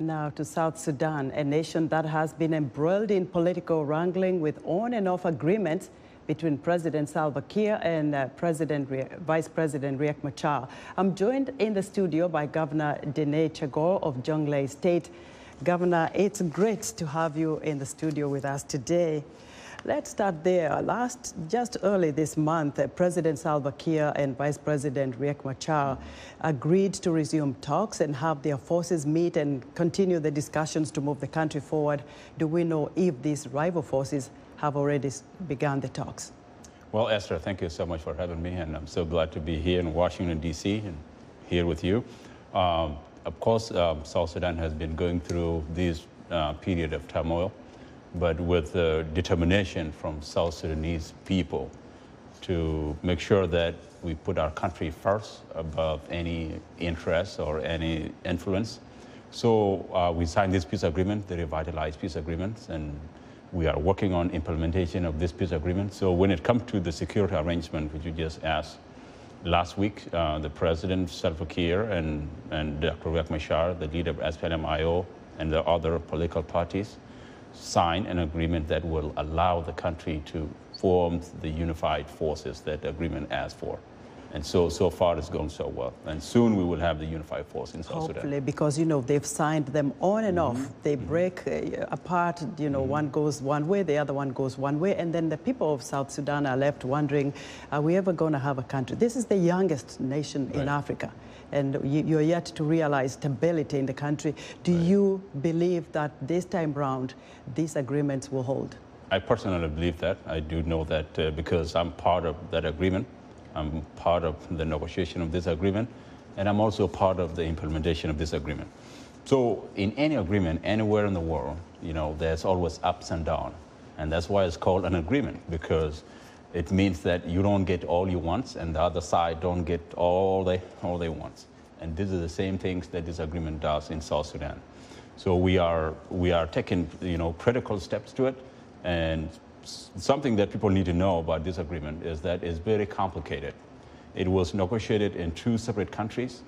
Now to South Sudan, a nation that has been embroiled in political wrangling with on and off agreements between President Salva Kiir and Vice President Riek Machar. I'm joined in the studio by Governor Dene Chagor of Jonglei State. Governor, it's great to have you in the studio with us today. Let's start there. Just early this month, President Salva Kiir and Vice President Riek Machar agreed to resume talks and have their forces meet and continue the discussions to move the country forward. Do we know if these rival forces have already begun the talks? Well, Esther, thank you so much for having me, and I'm so glad to be here in Washington, D.C. and here with you. Of course, South Sudan has been going through this period of turmoil, but with determination from South Sudanese people to make sure that we put our country first above any interest or any influence. So we signed this peace agreement, the revitalized peace agreements, and we are working on implementation of this peace agreement. So when it comes to the security arrangement, which you just asked, last week, the President Salva Kiir and Dr. Riek Machar, the leader of SPLM-IO, and the other political parties, sign an agreement that will allow the country to form the unified forces that the agreement asked for. And so far it's going so well. And soon we will have the unified force in South Sudan. Hopefully, because, you know, they've signed them on and off. They break apart, you know, one goes one way, the other one goes one way. And then the people of South Sudan are left wondering, are we ever going to have a country? This is the youngest nation in Africa. And you're yet to realize stability in the country. Do you believe that this time round, these agreements will hold? I personally believe that. I do know that because I'm part of that agreement. I'm part of the negotiation of this agreement, and I'm also part of the implementation of this agreement. So in any agreement, anywhere in the world, you know, there's always ups and downs. And that's why it's called an agreement, because it means that you don't get all you want and the other side don't get all they want. And this is the same things that this agreement does in South Sudan. So we are taking, you know, critical steps to it. And something that people need to know about this agreement is that it's very complicated. It was negotiated in two separate countries.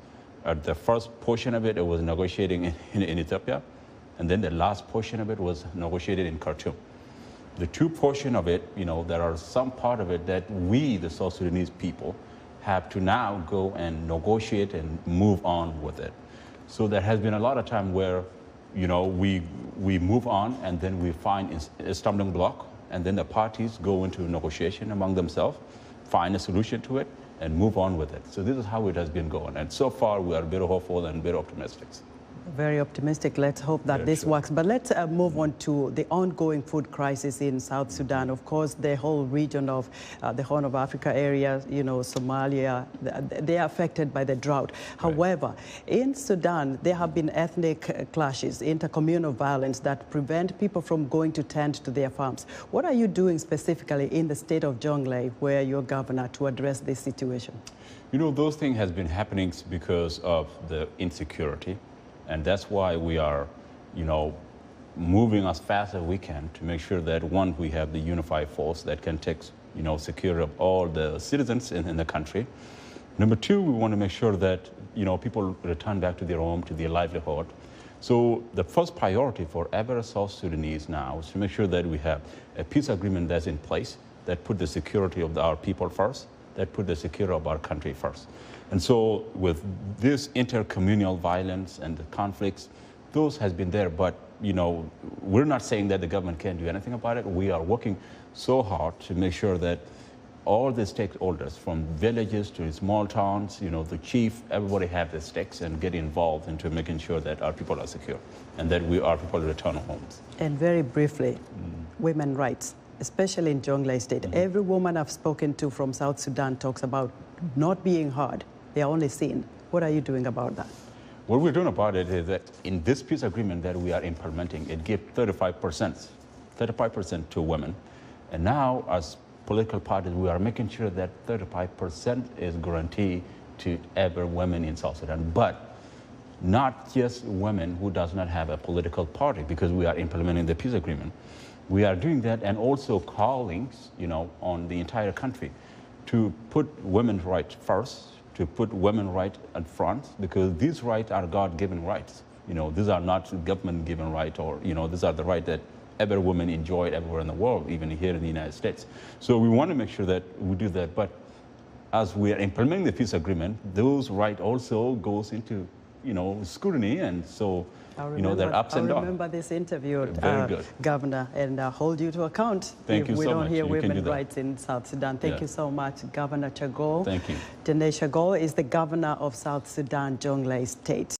The first portion of it was negotiating in Ethiopia, and then the last portion of it was negotiated in Khartoum. The two portions of it, you know, there are some part of it that we, the South Sudanese people, have to now go and negotiate and move on with it. So there has been a lot of time where, you know, we move on and then we find a stumbling block, and then the parties go into negotiation among themselves, find a solution to it, and move on with it. So this is how it has been going. And so far, we are very hopeful and very optimistic. Very optimistic. Let's hope that this works. But let's move on to the ongoing food crisis in South Sudan. Of course, the whole region of the Horn of Africa area, you know, Somalia, they are affected by the drought. However, in Sudan, there have been ethnic clashes, intercommunal violence that prevent people from going to tend to their farms. What are you doing specifically in the state of Jonglei, where you're governor, to address this situation? You know, those things has been happening because of the insecurity. And that's why we are, you know, moving as fast as we can to make sure that, one, we have the unified force that can take, you know, security of all the citizens in the country. Number two, we want to make sure that, you know, people return back to their home, to their livelihood. So the first priority for every South Sudanese now is to make sure that we have a peace agreement that's in place that put the security of our people first, that put the security of our country first. And so with this intercommunal violence and the conflicts, those has been there. But, you know, we're not saying that the government can't do anything about it. We are working so hard to make sure that all the stakeholders, from villages to small towns, you know, the chief, everybody have the stakes and get involved into making sure that our people are secure and that our people return homes. And very briefly, women's rights, especially in Jonglei State. Every woman I've spoken to from South Sudan talks about not being heard. They are only seen. What are you doing about that? What we're doing about it is that in this peace agreement that we are implementing, it gives 35% to women. And now, as political parties, we are making sure that 35% is guaranteed to every woman in South Sudan. But not just women who does not have a political party, because we are implementing the peace agreement. We are doing that and also calling, you know, on the entire country to put women's rights first, to put women's rights at front, because these rights are God-given rights. these are not government-given rights, or these are the rights that every woman enjoyed everywhere in the world, even here in the United States. So we want to make sure that we do that. But as we are implementing the peace agreement, those rights also goes into scrutiny, and so there are ups and downs. I remember this interview, Very good. Governor, and hold you to account Thank you if we so don't much. hear You can do women's that. rights in South Sudan. Thank you so much, Governor Chagol. Thank you. Jonglei Chagol is the governor of South Sudan, Jonglei State.